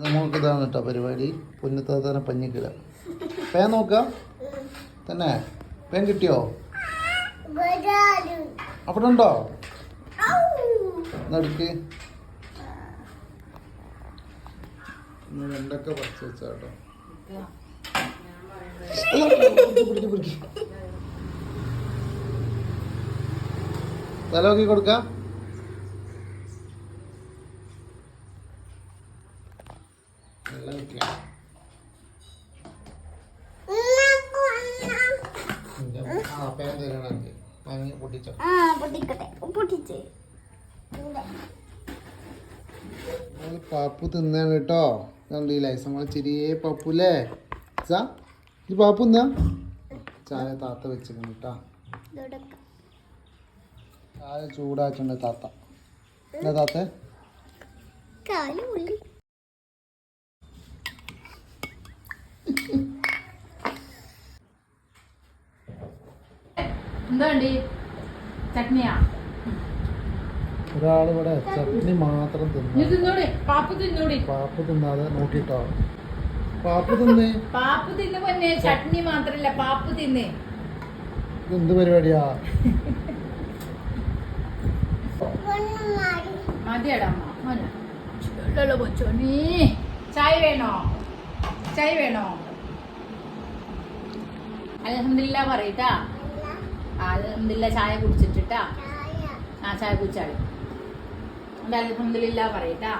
നമുക്ക് ഇതാണ് കേട്ടോ പരിപാടി. പൊന്നത്താത്തനെ പഞ്ഞിക്കിട. പേൻ നോക്കാം തന്നെ. പേൻ കിട്ടിയോ? അവിടെ ഉണ്ടോ? നടുക്ക് വെണ്ടൊക്കെ പറിച്ച് വെച്ചാട്ടോ. തലോക്കി കൊടുക്കാം. പാപ്പു തിന്നാണ് കേട്ടോ. കണ്ടില്ലേ നമ്മളെ ചെറിയ പപ്പുല്ലേ. ഈ പാപ്പു എന്നാ ചായ താത്ത വെച്ചിട്ടുണ്ട് കേട്ടോ. ചായ ചൂടായിട്ടുണ്ട് താത്ത. എന്താ താത്ത? ചട്നിയാ. ഒരാളിവിടെ ചട്നി മാത്രം തിന്നു. പാപ്പു തിന്നാതെ നോക്കിട്ടോ. പാപ്പു തിന്നേ. പാപ്പു തിന്ന് പൊന്നെ. ചട്നി മാത്രല്ല പാപ്പു തിന്നേ. എന്ത് പരിപാടിയാ? മതിയടാ കൊച്ചോണി. ചായ വേണോ? ചായ വേണോ? അൽഹംദുലില്ലാ പറയട്ടാ. അൽഹംദുലില്ലാ ചായ കുടിച്ചിട്ടാ. ആ ചായ കുടിച്ചാളി. അൽഹംദുലില്ലാ പറയട്ടാ.